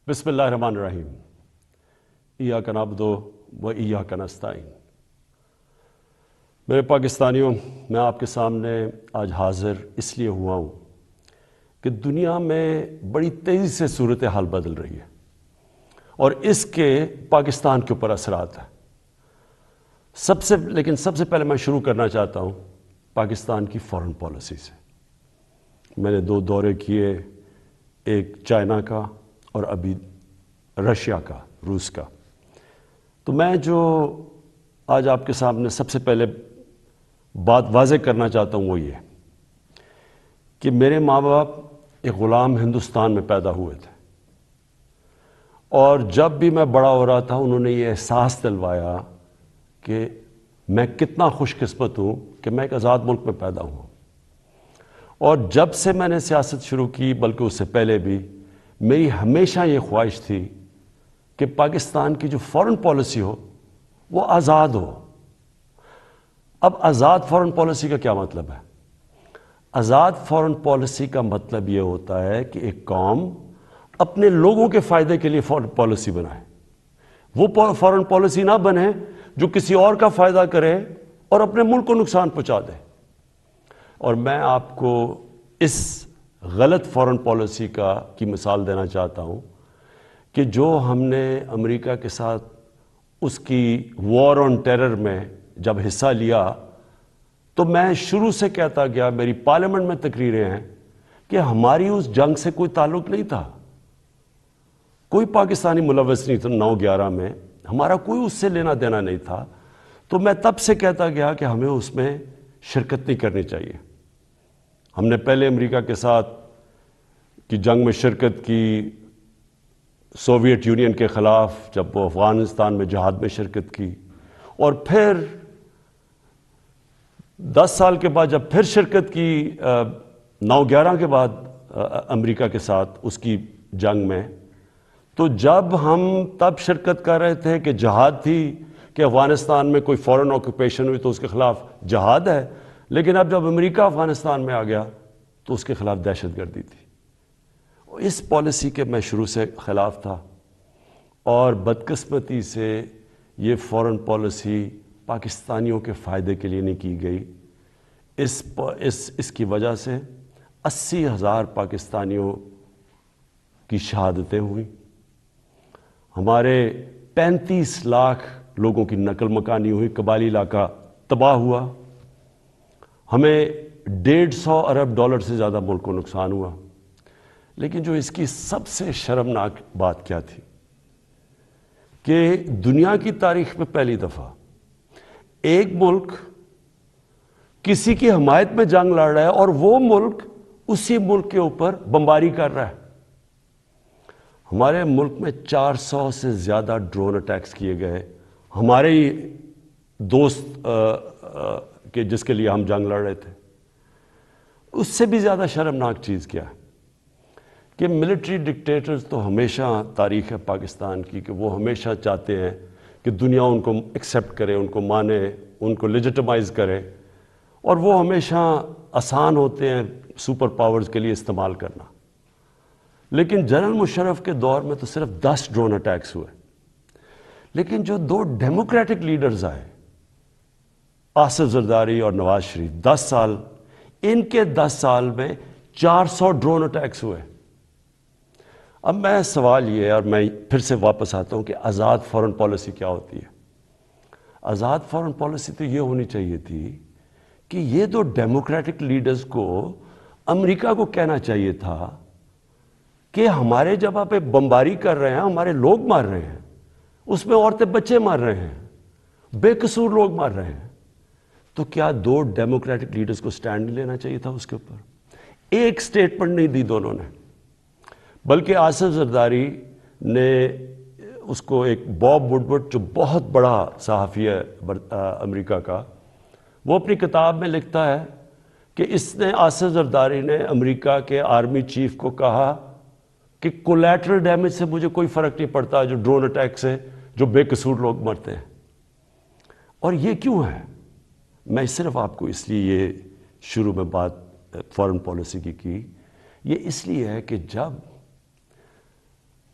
بسم اللہ الرحمن الرحیم۔ ایاک نعبد و ایاک نستعین۔ میرے پاکستانیوں، میں آپ کے سامنے آج حاضر اس لیے ہوا ہوں کہ دنیا میں بڑی تیزی سے صورتحال بدل رہی ہے اور اس کے پاکستان کے اوپر اثرات ہیں۔ سب سے پہلے میں شروع کرنا چاہتا ہوں پاکستان کی فارن پالیسی سے۔ میں نے 2 دورے کیے، ایک چائنا کا اور ابھی رشیا کا، روس کا۔ تو میں جو آج آپ کے سامنے سب سے پہلے بات واضح کرنا چاہتا ہوں وہ یہ کہ میرے ماں باپ ایک غلام ہندوستان میں پیدا ہوئے تھے، اور جب بھی میں بڑا ہو رہا تھا انہوں نے یہ احساس دلوایا کہ میں کتنا خوش قسمت ہوں کہ میں ایک آزاد ملک میں پیدا ہوں۔ اور جب سے میں نے سیاست شروع کی، بلکہ اس سے پہلے بھی، میری ہمیشہ یہ خواہش تھی کہ پاکستان کی جو فارن پالیسی ہو وہ آزاد ہو۔ اب آزاد فارن پالیسی کا کیا مطلب ہے؟ آزاد فارن پالیسی کا مطلب یہ ہوتا ہے کہ ایک قوم اپنے لوگوں کے فائدے کے لیے فارن پالیسی بنائے، وہ فارن پالیسی نہ بنے جو کسی اور کا فائدہ کرے اور اپنے ملک کو نقصان پہنچا دے۔ اور میں آپ کو اس غلط فارن پالیسی کی مثال دینا چاہتا ہوں کہ جو ہم نے امریکہ کے ساتھ اس کی وار آن ٹیرر میں جب حصہ لیا تو میں شروع سے کہتا گیا، میری پارلیمنٹ میں تقریریں ہیں کہ ہماری اس جنگ سے کوئی تعلق نہیں تھا، کوئی پاکستانی ملوث نہیں تھا۔ 9/11 میں ہمارا کوئی اس سے لینا دینا نہیں تھا۔ تو میں تب سے کہتا گیا کہ ہمیں اس میں شرکت نہیں کرنی چاہیے۔ ہم نے پہلے امریکہ کے ساتھ کی جنگ میں شرکت کی، سوویت یونین کے خلاف، جب وہ افغانستان میں جہاد میں شرکت کی، اور پھر 10 سال کے بعد جب پھر شرکت کی 9/11 کے بعد امریکہ کے ساتھ اس کی جنگ میں، تو جب ہم تب شرکت کر رہے تھے کہ جہاد تھی کہ افغانستان میں کوئی فورن آکوپیشن ہوئی تو اس کے خلاف جہاد ہے، لیکن اب جب امریکہ افغانستان میں آ گیا تو اس کے خلاف دہشت گردی تھی۔ اس پالیسی کے میں شروع سے خلاف تھا، اور بدقسمتی سے یہ فارن پالیسی پاکستانیوں کے فائدے کے لیے نہیں کی گئی۔ اس کی وجہ سے 80,000 پاکستانیوں کی شہادتیں ہوئیں، ہمارے 35 لاکھ لوگوں کی نقل مکانی ہوئی، قبائلی علاقہ تباہ ہوا، ہمیں $150 ارب سے زیادہ ملک کو نقصان ہوا۔ لیکن جو اس کی سب سے شرمناک بات کیا تھی کہ دنیا کی تاریخ میں پہلی دفعہ ایک ملک کسی کی حمایت میں جنگ لڑ رہا ہے اور وہ ملک اسی ملک کے اوپر بمباری کر رہا ہے۔ ہمارے ملک میں 400 سے زیادہ ڈرون اٹیکس کیے گئے، ہمارے ہی دوست کہ جس کے لیے ہم جنگ لڑ رہے تھے۔ اس سے بھی زیادہ شرمناک چیز کیا ہے کہ ملٹری ڈکٹیٹرز تو ہمیشہ تاریخ ہے پاکستان کی کہ وہ ہمیشہ چاہتے ہیں کہ دنیا ان کو ایکسیپٹ کرے، ان کو مانے، ان کو لیجٹمائز کرے، اور وہ ہمیشہ آسان ہوتے ہیں سپر پاورز کے لیے استعمال کرنا۔ لیکن جنرل مشرف کے دور میں تو صرف 10 ڈرون اٹیکس ہوئے، لیکن جو 2 ڈیموکریٹک لیڈرز آئے، آصف زرداری اور نواز شریف، 10 سال، ان کے 10 سال میں 400 ڈرون اٹیکس ہوئے۔ اب میں سوال یہ ہے، اور میں پھر سے واپس آتا ہوں کہ آزاد فارن پالیسی کیا ہوتی ہے؟ آزاد فارن پالیسی تو یہ ہونی چاہیے تھی کہ یہ 2 ڈیموکریٹک لیڈرز کو امریکہ کو کہنا چاہیے تھا کہ ہمارے جب آپ بمباری کر رہے ہیں، ہمارے لوگ مار رہے ہیں، اس میں عورتیں بچے مار رہے ہیں، بے قصور لوگ مار رہے ہیں، تو کیا 2 ڈیموکریٹک لیڈرز کو سٹینڈ لینا چاہیے تھا اس کے اوپر؟ ایک سٹیٹمنٹ نہیں دی دونوں نے، بلکہ آصف زرداری نے اس کو ایک باب وڈورڈ جو بہت بڑا صحافی ہے امریکہ کا، وہ اپنی کتاب میں لکھتا ہے کہ آصف زرداری نے امریکہ کے آرمی چیف کو کہا کہ کولیٹرل ڈیمیج سے مجھے کوئی فرق نہیں پڑتا جو ڈرون اٹیک سے جو بے قصور لوگ مرتے ہیں۔ اور یہ کیوں ہے؟ میں صرف آپ کو اس لیے یہ شروع میں بات فارن پالیسی کی، یہ اس لیے ہے کہ جب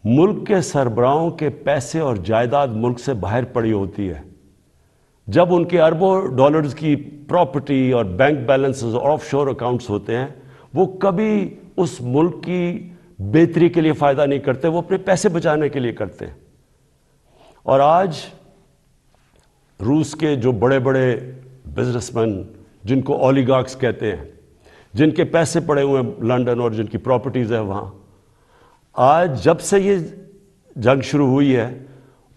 ملک کے سربراہوں کے پیسے اور جائیداد ملک سے باہر پڑی ہوتی ہے، جب ان کے اربوں ڈالرز کی پراپرٹی اور بینک بیلنسز اور آف شور اکاؤنٹس ہوتے ہیں، وہ کبھی اس ملک کی بہتری کے لیے فائدہ نہیں کرتے، وہ اپنے پیسے بچانے کے لیے کرتے ہیں۔ اور آج روس کے جو بڑے بڑے بزنس مین، جن کو اولیگارکس کہتے ہیں، جن کے پیسے پڑے ہوئے ہیں لنڈن اور جن کی پراپرٹیز ہیں وہاں، آج جب سے یہ جنگ شروع ہوئی ہے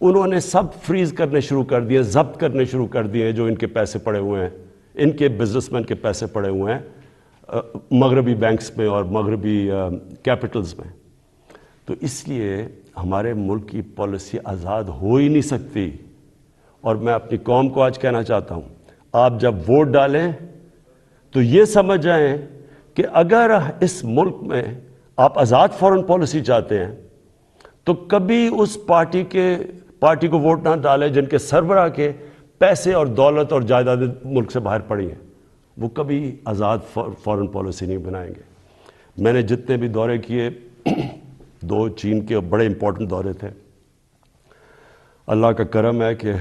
انہوں نے سب فریز کرنے شروع کر دیے، ضبط کرنے شروع کر دیے جو ان کے پیسے پڑے ہوئے ہیں، ان کے بزنس مین کے پیسے پڑے ہوئے ہیں مغربی بینکس میں اور مغربی کیپٹلز میں۔ تو اس لیے ہمارے ملک کی پالیسی آزاد ہو ہی نہیں سکتی۔ اور میں اپنی قوم کو آج کہنا چاہتا ہوں، آپ جب ووٹ ڈالیں تو یہ سمجھ جائیں کہ اگر اس ملک میں آپ آزاد فورن پالیسی چاہتے ہیں تو کبھی اس پارٹی کو ووٹ نہ ڈالیں جن کے سربراہ کے پیسے اور دولت اور جائیداد ملک سے باہر پڑی ہیں، وہ کبھی آزاد فورن پالیسی نہیں بنائیں گے۔ میں نے جتنے بھی دورے کیے، 2 چین کے بڑے امپورٹنٹ دورے تھے، اللہ کا کرم ہے کہ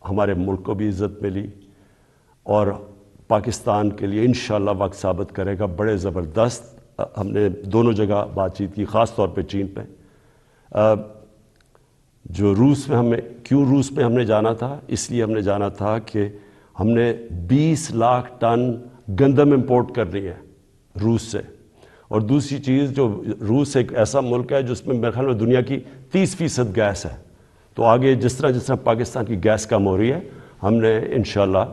ہمارے ملک کو بھی عزت ملی، اور پاکستان کے لیے انشاءاللہ وقت ثابت کرے گا بڑے زبردست۔ ہم نے دونوں جگہ بات چیت کی، خاص طور پہ چین پہ۔ جو روس میں ہم نے جانا تھا، اس لیے ہم نے جانا تھا کہ ہم نے 20 لاکھ ٹن گندم امپورٹ کرنی ہے روس سے۔ اور دوسری چیز، جو روس ایک ایسا ملک ہے جس میں میرے خیال میں دنیا کی 30% گیس ہے، تو آگے جس طرح پاکستان کی گیس کم ہو رہی ہے، ہم نے انشاءاللہ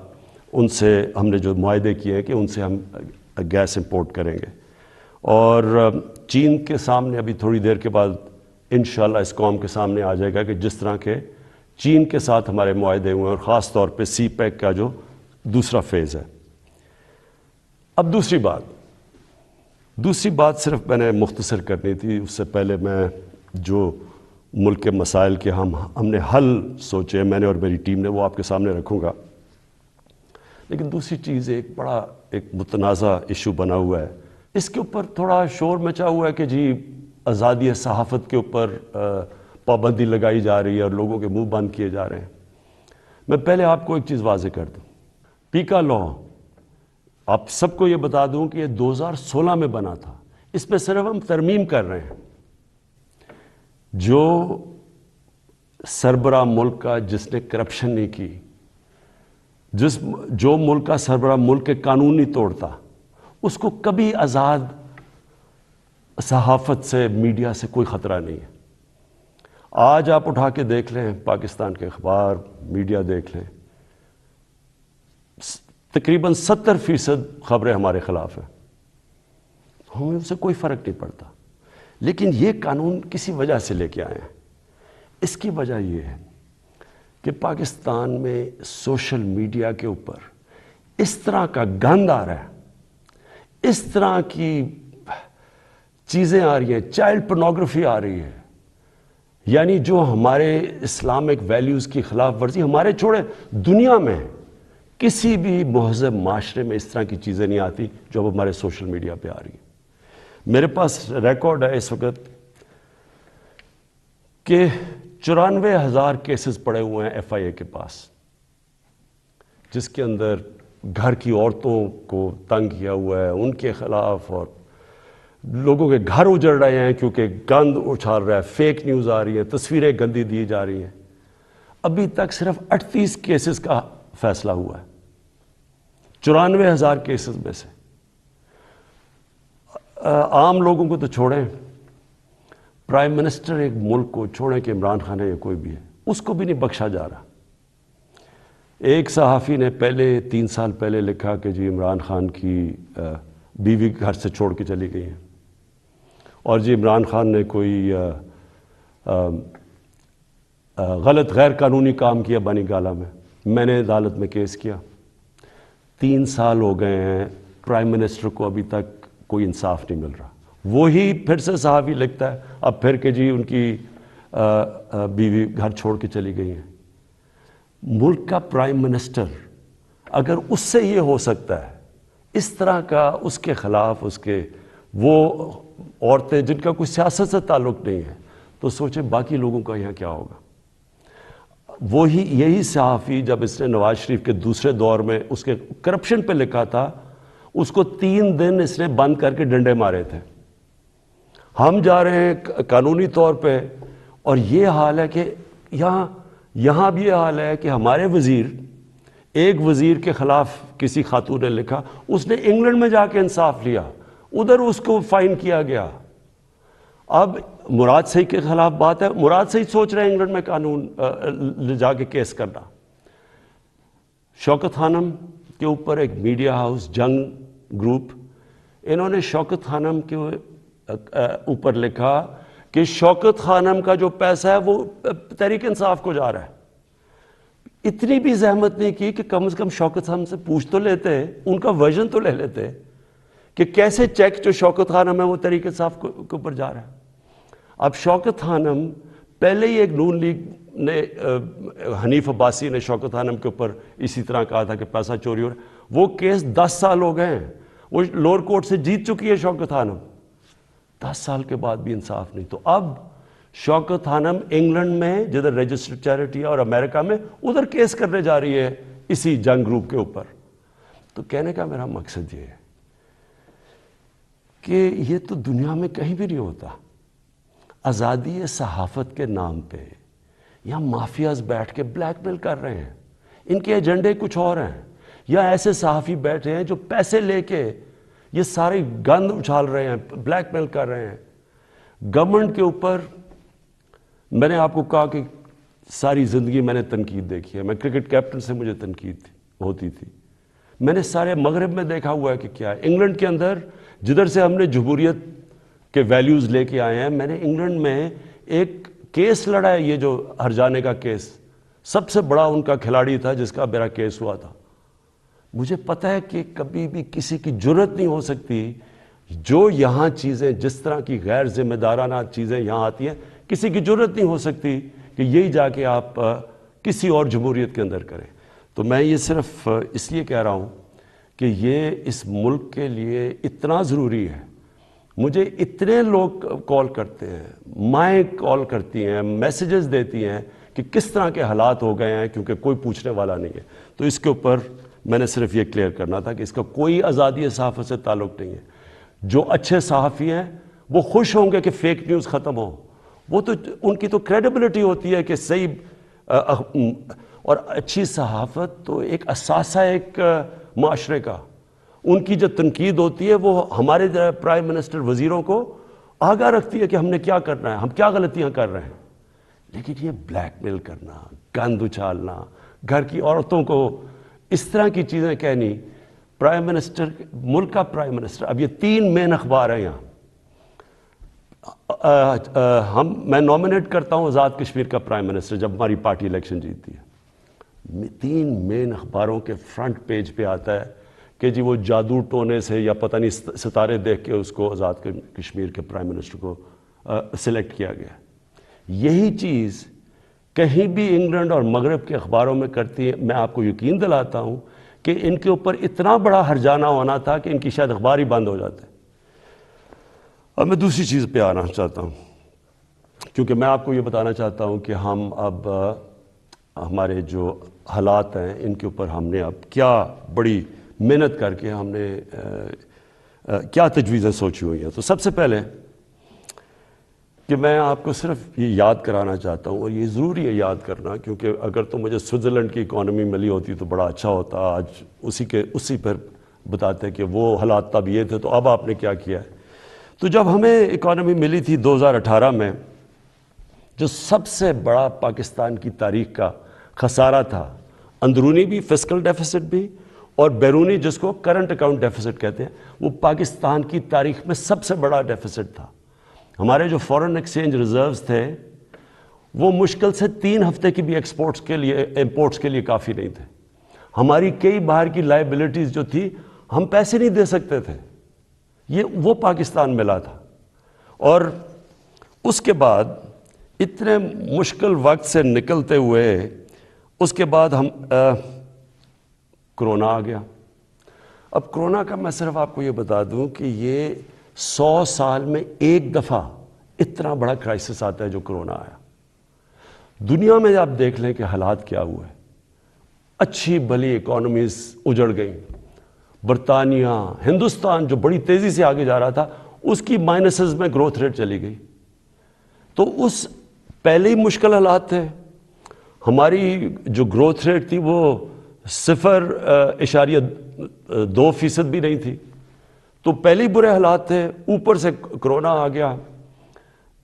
ان سے ہم نے جو معاہدے کیے ہیں کہ ان سے ہم گیس امپورٹ کریں گے۔ اور چین کے سامنے ابھی تھوڑی دیر کے بعد انشاءاللہ اس قوم کے سامنے آ جائے گا کہ جس طرح کے چین کے ساتھ ہمارے معاہدے ہوئے ہیں، اور خاص طور پہ سی پیک کا جو دوسرا فیز ہے۔ اب دوسری بات صرف میں نے مختصر کرنی تھی، اس سے پہلے میں جو ملک کے مسائل کے ہم نے حل سوچے، میں نے اور میری ٹیم نے، وہ آپ کے سامنے رکھوں گا۔ لیکن دوسری چیز ایک متنازع ایشو بنا ہوا ہے، اس کے اوپر تھوڑا شور مچا ہوا ہے کہ جی آزادی صحافت کے اوپر پابندی لگائی جا رہی ہے اور لوگوں کے منہ بند کیے جا رہے ہیں۔ میں پہلے آپ کو ایک چیز واضح کر دوں، پیکا لا، آپ سب کو یہ بتا دوں کہ یہ 2016 میں بنا تھا، اس میں صرف ہم ترمیم کر رہے ہیں۔ جو سربراہ ملک کا جس نے کرپشن نہیں کی، جو ملک کا سربراہ ملک کے قانون نہیں توڑتا، اس کو کبھی آزاد صحافت سے، میڈیا سے کوئی خطرہ نہیں ہے۔ آج آپ اٹھا کے دیکھ لیں، پاکستان کے اخبار، میڈیا دیکھ لیں، تقریباً 70% خبریں ہمارے خلاف ہیں، ہمیں اس سے کوئی فرق نہیں پڑتا۔ لیکن یہ قانون کسی وجہ سے لے کے آئے ہیں۔ اس کی وجہ یہ ہے کہ پاکستان میں سوشل میڈیا کے اوپر اس طرح کا گند آ رہا ہے، اس طرح کی چیزیں آ رہی ہیں، چائلڈ پورنوگرافی آ رہی ہے، یعنی جو ہمارے اسلامک ویلیوز کی خلاف ورزی، ہمارے چھوڑے دنیا میں کسی بھی مہذب معاشرے میں اس طرح کی چیزیں نہیں آتی جو اب ہمارے سوشل میڈیا پہ آ رہی ہیں۔ میرے پاس ریکارڈ ہے اس وقت کہ 94,000 کیسز پڑے ہوئے ہیں ایف آئی اے کے پاس، جس کے اندر گھر کی عورتوں کو تنگ کیا ہوا ہے، ان کے خلاف، اور لوگوں کے گھر اجڑ رہے ہیں کیونکہ گند اچھال رہا ہے، فیک نیوز آ رہی ہے، تصویریں گندی دی جا رہی ہیں۔ ابھی تک صرف 38 کیسز کا فیصلہ ہوا ہے 94,000 کیسز میں سے۔ عام لوگوں کو تو چھوڑیں، پرائم منسٹر ایک ملک کو چھوڑیں کہ عمران خان ہے یا کوئی بھی ہے، اس کو بھی نہیں بخشا جا رہا۔ ایک صحافی نے 3 سال پہلے لکھا کہ جی عمران خان کی بیوی گھر سے چھوڑ کے چلی گئی ہیں، اور جی عمران خان نے کوئی غلط غیر قانونی کام کیا بانی گالہ میں نے عدالت میں کیس کیا۔ 3 سال ہو گئے ہیں، پرائم منسٹر کو ابھی تک کوئی انصاف نہیں مل رہا۔ وہی پھر سے صحافی لکھتا ہے اب پھر کہ جی ان کی بیوی گھر چھوڑ کے چلی گئی ہیں۔ ملک کا پرائم منسٹر اگر اس سے یہ ہو سکتا ہے، اس طرح کا اس کے خلاف وہ عورتیں جن کا کوئی سیاست سے تعلق نہیں ہے، تو سوچیں باقی لوگوں کا یہاں کیا ہوگا. یہی صحافی جب اس نے نواز شریف کے دوسرے دور میں اس کے کرپشن پہ لکھا تھا, اس کو 3 دن اس نے بند کر کے ڈنڈے مارے تھے. ہم جا رہے ہیں قانونی طور پہ, اور یہ حال ہے کہ یہاں بھی یہ حال ہے کہ ہمارے ایک وزیر کے خلاف کسی خاتون نے لکھا, اس نے انگلینڈ میں جا کے انصاف لیا, ادھر اس کو فائن کیا گیا. اب مراد سعید کے خلاف بات ہے, مراد سعید سوچ رہے ہیں انگلینڈ میں قانون لے جا کے کیس کرنا. شوکت خانم کے اوپر ایک میڈیا ہاؤس جنگ گروپ, انہوں نے شوکت خانم کے اوپر لکھا کہ شوکت خانم کا جو پیسہ ہے وہ تحریک انصاف کو جا رہا ہے. اتنی بھی زحمت نہیں کی کہ کم از کم شوکت خانم سے پوچھ تو لیتے, ان کا ورژن تو لے لیتے کہ کیسے چیک جو شوکت خانم ہے وہ تحریک انصاف کے اوپر جا رہا ہے. اب شوکت خانم پہلے ہی ایک نون لیگ نے, حنیف عباسی نے شوکت خانم کے اوپر اسی طرح کہا تھا کہ پیسہ چوری ہو رہا ہے. وہ کیس 10 سال ہو گئے ہیں, وہ لوور کورٹ سے جیت چکی ہے شوکت خانم, 10 سال کے بعد بھی انصاف نہیں. تو اب شوکت خانم انگلینڈ میں جدھر رجسٹرڈ چیریٹی ہے اور امریکہ میں ادھر کیس کرنے جا رہی ہے اسی جنگ گروپ کے اوپر. تو کہنے کا میرا مقصد یہ ہے کہ یہ تو دنیا میں کہیں بھی نہیں ہوتا. آزادی صحافت کے نام پہ یا مافیاز بیٹھ کے بلیک میل کر رہے ہیں, ان کے ایجنڈے کچھ اور ہیں, یا ایسے صحافی بیٹھے ہیں جو پیسے لے کے یہ سارے گند اچھال رہے ہیں, بلیک میل کر رہے ہیں گورنمنٹ کے اوپر. میں نے آپ کو کہا کہ ساری زندگی میں نے تنقید دیکھی ہے, میں کرکٹ کیپٹن سے مجھے تنقید ہوتی تھی, میں نے سارے مغرب میں دیکھا ہوا ہے کہ کیا ہے. انگلینڈ کے اندر جدھر سے ہم نے جمہوریت کے ویلیوز لے کے آئے ہیں, میں نے انگلینڈ میں ایک کیس لڑا ہے, یہ جو ہرجانے کا کیس, سب سے بڑا ان کا کھلاڑی تھا جس کا میرا کیس ہوا تھا. مجھے پتہ ہے کہ کبھی بھی کسی کی جرت نہیں ہو سکتی جو یہاں چیزیں, جس طرح کی غیر ذمہ دارانہ چیزیں یہاں آتی ہیں, کسی کی جرت نہیں ہو سکتی کہ یہی جا کے آپ کسی اور جمہوریت کے اندر کریں. تو میں یہ صرف اس لیے کہہ رہا ہوں کہ یہ اس ملک کے لیے اتنا ضروری ہے. مجھے اتنے لوگ کال کرتے ہیں, مائیں کال کرتی ہیں, میسیجز دیتی ہیں کہ کس طرح کے حالات ہو گئے ہیں, کیونکہ کوئی پوچھنے والا نہیں ہے. تو اس کے اوپر میں نے صرف یہ کلیئر کرنا تھا کہ اس کا کوئی آزادی صحافت سے تعلق نہیں ہے. جو اچھے صحافی ہیں وہ خوش ہوں گے کہ فیک نیوز ختم ہو, وہ تو ان کی تو کریڈیبلٹی ہوتی ہے کہ صحیح, اور اچھی صحافت تو ایک اثاثہ ایک معاشرے کا. ان کی جو تنقید ہوتی ہے وہ ہمارے پرائم منسٹر وزیروں کو آگاہ رکھتی ہے کہ ہم نے کیا کرنا ہے, ہم کیا غلطیاں کر رہے ہیں. لیکن یہ بلیک میل کرنا, گند اچھالنا, گھر کی عورتوں کو اس طرح کی چیزیں کہنی, پرائم منسٹر, ملک کا پرائم منسٹر, اب یہ 3 مین اخبار ہیں یہاں. میں نومینیٹ کرتا ہوں آزاد کشمیر کا پرائم منسٹر جب ہماری پارٹی الیکشن جیتتی ہے. 3 مین اخباروں کے فرنٹ پیج پہ آتا ہے کہ جی وہ جادو ٹونے سے یا پتہ نہیں ستارے دیکھ کے اس کو آزاد کشمیر کے پرائم منسٹر کو سلیکٹ کیا گیا. یہی چیز کہیں بھی انگلینڈ اور مغرب کے اخباروں میں کرتی ہے. میں آپ کو یقین دلاتا ہوں کہ ان کے اوپر اتنا بڑا ہرجانہ ہونا تھا کہ ان کی شاید اخبار ہی بند ہو جاتے. اب میں دوسری چیز پہ آنا چاہتا ہوں, کیونکہ میں آپ کو یہ بتانا چاہتا ہوں کہ ہم اب ہمارے جو حالات ہیں ان کے اوپر ہم نے اب کیا بڑی محنت کر کے ہم نے کیا تجویزیں سوچی ہوئی ہیں. تو سب سے پہلے کہ میں آپ کو صرف یہ یاد کرانا چاہتا ہوں, اور یہ ضروری ہے یاد کرنا, کیونکہ اگر تو مجھے سوئٹزرلینڈ کی اکانومی ملی ہوتی تو بڑا اچھا ہوتا. آج اسی پر بتاتے کہ وہ حالات تب یہ تھے تو اب آپ نے کیا کیا ہے. تو جب ہمیں اکانومی ملی تھی 2018 میں, جو سب سے بڑا پاکستان کی تاریخ کا خسارہ تھا, اندرونی بھی فسکل ڈیفیسٹ بھی اور بیرونی جس کو کرنٹ اکاؤنٹ ڈیفیسٹ کہتے ہیں, وہ پاکستان کی تاریخ میں سب سے بڑا ڈیفیسٹ تھا. ہمارے جو فورن ایکسچینج ریزروز تھے وہ مشکل سے 3 ہفتے کی بھی امپورٹس کے لیے کافی نہیں تھے. ہماری کئی باہر کی لائبلٹیز جو تھی ہم پیسے نہیں دے سکتے تھے. وہ پاکستان ملا تھا. اور اس کے بعد اتنے مشکل وقت سے نکلتے ہوئے اس کے بعد ہم کرونا آ گیا. اب کرونا کا میں صرف آپ کو یہ بتا دوں کہ یہ 100 سال میں ایک دفعہ اتنا بڑا کرائسس آتا ہے جو کرونا آیا. دنیا میں آپ دیکھ لیں کہ حالات کیا ہوئے. اچھی بھلی اکانومیز اجڑ گئیں. برطانیہ، ہندوستان جو بڑی تیزی سے آگے جا رہا تھا اس کی مائنسز میں گروتھ ریٹ چلی گئی. تو اس پہلے ہی مشکل حالات تھے. ہماری جو گروتھ ریٹ تھی وہ 0.2% بھی نہیں تھی. تو پہلے ہی برے حالات تھے، اوپر سے کرونا آ گیا.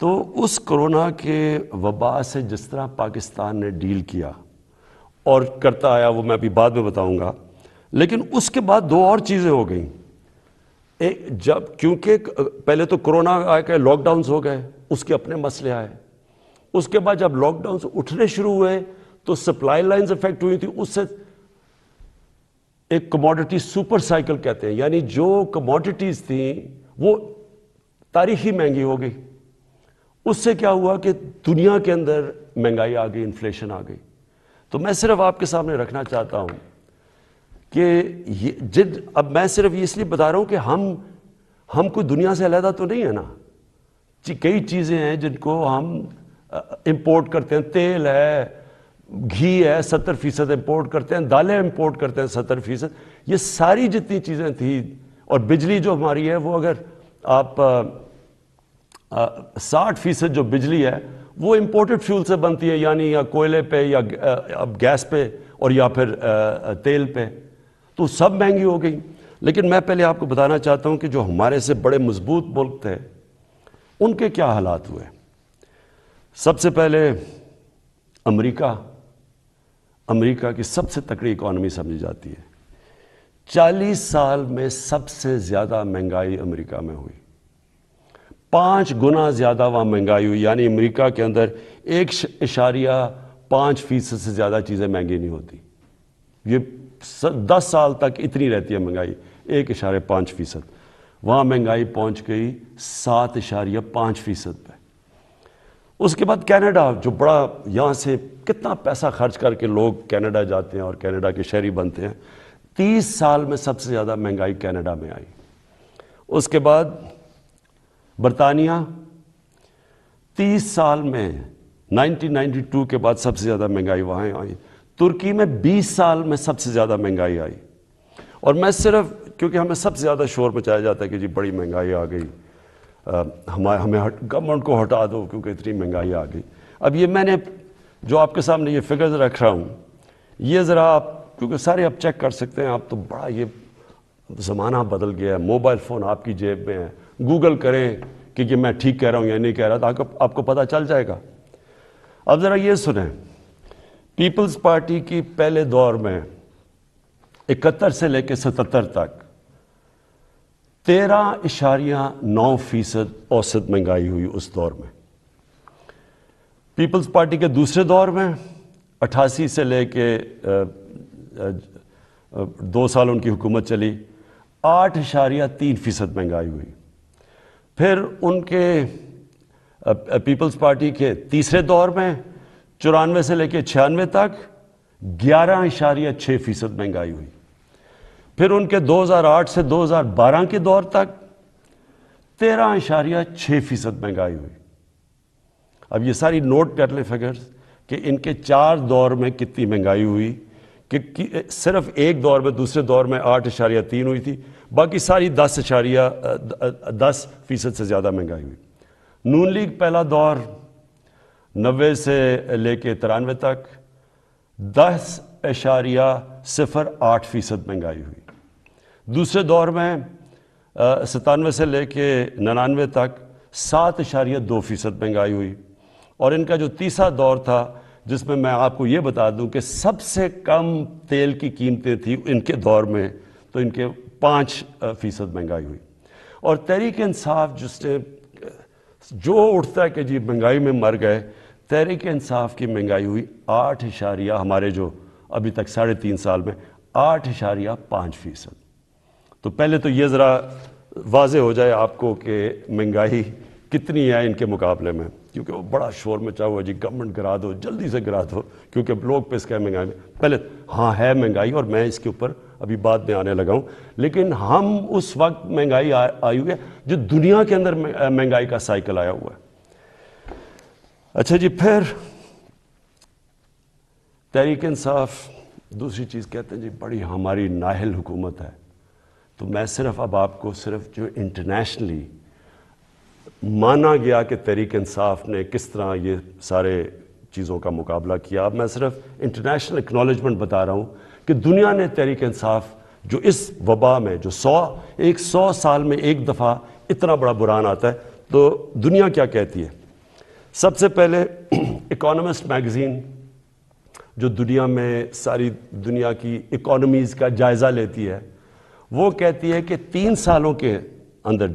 تو اس کرونا کے وبا سے جس طرح پاکستان نے ڈیل کیا اور کرتا آیا وہ میں ابھی بعد میں بتاؤں گا. لیکن اس کے بعد دو اور چیزیں ہو گئیں. جب کیونکہ پہلے تو کرونا آ کے لاک ڈاؤنز ہو گئے، اس کے اپنے مسئلے آئے. اس کے بعد جب لاک ڈاؤنز اٹھنے شروع ہوئے تو سپلائی لائنز افیکٹ ہوئی تھی. اس سے ایک کموڈٹی سپر سائیکل کہتے ہیں، یعنی جو کموڈٹیز تھیں وہ تاریخی مہنگی ہو گئی. اس سے کیا ہوا کہ دنیا کے اندر مہنگائی آ گئی، انفلیشن آ گئی. تو میں صرف آپ کے سامنے رکھنا چاہتا ہوں کہ اب میں صرف یہ اس لیے بتا رہا ہوں کہ ہم کوئی دنیا سے علیحدہ تو نہیں ہے نا. کئی چیزیں ہیں جن کو ہم امپورٹ کرتے ہیں. تیل ہے، گھی ہے، 70% امپورٹ کرتے ہیں. دالیں امپورٹ کرتے ہیں 70%. یہ ساری جتنی چیزیں تھیں، اور بجلی جو ہماری ہے وہ اگر آپ 60% جو بجلی ہے وہ امپورٹڈ فیول سے بنتی ہے، یعنی یا کوئلے پہ یا گیس پہ اور یا پھر تیل پہ. تو سب مہنگی ہو گئی. لیکن میں پہلے آپ کو بتانا چاہتا ہوں کہ جو ہمارے سے بڑے مضبوط ملک تھے ان کے کیا حالات ہوئے. سب سے پہلے امریکہ کی سب سے تکڑی اکانومی سمجھی جاتی ہے. 40 سال میں سب سے زیادہ مہنگائی امریکہ میں ہوئی. 5 گنا زیادہ وہاں مہنگائی ہوئی. یعنی امریکہ کے اندر 1.5% سے زیادہ چیزیں مہنگی نہیں ہوتی. یہ 10 سال تک اتنی رہتی ہے مہنگائی، 1.5%. وہاں مہنگائی پہنچ گئی 7.5% پہ. اس کے بعد کینیڈا، جو بڑا یہاں سے کتنا پیسہ خرچ کر کے لوگ کینیڈا جاتے ہیں اور کینیڈا کے شہری بنتے ہیں، 30 سال میں سب سے زیادہ مہنگائی کینیڈا میں آئی. اس کے بعد برطانیہ 30 سال میں 1992 کے بعد سب سے زیادہ مہنگائی وہاں آئی. ترکی میں 20 سال میں سب سے زیادہ مہنگائی آئی. اور میں صرف کیونکہ ہمیں سب سے زیادہ شور مچایا جاتا ہے کہ جی بڑی مہنگائی آ گئی، ہمیں گورنمنٹ کو ہٹا دو کیونکہ اتنی مہنگائی آ گئی. اب یہ میں نے جو آپ کے سامنے یہ فگرز رکھ رہا ہوں، یہ ذرا آپ کیونکہ سارے آپ چیک کر سکتے ہیں. آپ تو بڑا یہ زمانہ بدل گیا ہے، موبائل فون آپ کی جیب میں ہے. گوگل کریں کہ یہ میں ٹھیک کہہ رہا ہوں یا نہیں کہہ رہا، تو آپ کو پتہ چل جائے گا. اب ذرا یہ سنیں، پیپلز پارٹی کی پہلے دور میں 71 سے لے کے 77 تک 13.9% اوسط مہنگائی ہوئی اس دور میں. پیپلز پارٹی کے دوسرے دور میں 88 سے لے کے 2 سال ان کی حکومت چلی، 8.3% مہنگائی ہوئی. پھر ان کے پیپلز پارٹی کے تیسرے دور میں 94 سے لے کے 96 تک 11.6% مہنگائی ہوئی. پھر ان کے 2008 سے 2012 کے دور تک 13.6% مہنگائی ہوئی. اب یہ ساری نوٹ کر لیں فگرز کہ ان کے 4 دور میں کتنی مہنگائی ہوئی. کہ صرف ایک دور میں، دوسرے دور میں 8.3 ہوئی تھی، باقی ساری 10% سے زیادہ مہنگائی ہوئی. نون لیگ پہلا دور 90 سے لے کے 93 تک 10.08% مہنگائی ہوئی. دوسرے دور میں 97 سے لے کے 99 تک 7.2% مہنگائی ہوئی. اور ان کا جو تیسرا دور تھا جس میں میں آپ کو یہ بتا دوں کہ سب سے کم تیل کی قیمتیں تھیں ان کے دور میں، تو ان کے 5% مہنگائی ہوئی. اور تحریک انصاف جس نے جو اٹھتا ہے کہ جی مہنگائی میں مر گئے، تحریک انصاف کی مہنگائی ہوئی 8 ہمارے جو ابھی تک 3.5 سال میں 8.5%. تو پہلے تو یہ ذرا واضح ہو جائے آپ کو کہ مہنگائی کتنی ہے ان کے مقابلے میں، کیونکہ وہ بڑا شور مچا ہوا جی گورنمنٹ گرا دو، جلدی سے گرا دو، کیونکہ لوگ پہ اس کا مہنگائی میں پہلے ہاں ہے مہنگائی، اور میں اس کے اوپر ابھی بعد میں آنے لگا ہوں. لیکن ہم اس وقت مہنگائی آئی ہوئی ہے جو دنیا کے اندر مہنگائی کا سائیکل آیا ہوا ہے. اچھا جی، پھر تحریک انصاف دوسری چیز کہتے ہیں جی بڑی ہماری نااہل حکومت ہے. تو میں صرف اب آپ کو صرف جو انٹرنیشنلی مانا گیا کہ تحریک انصاف نے کس طرح یہ سارے چیزوں کا مقابلہ کیا، اب میں صرف انٹرنیشنل اکنالجمنٹ بتا رہا ہوں کہ دنیا نے تحریک انصاف جو اس وبا میں جو 100 سال میں ایک دفعہ اتنا بڑا بحران آتا ہے تو دنیا کیا کہتی ہے. سب سے پہلے اکانومسٹ میگزین جو دنیا میں ساری دنیا کی اکانومیز کا جائزہ لیتی ہے، وہ کہتی ہے کہ 3 سالوں کے اندر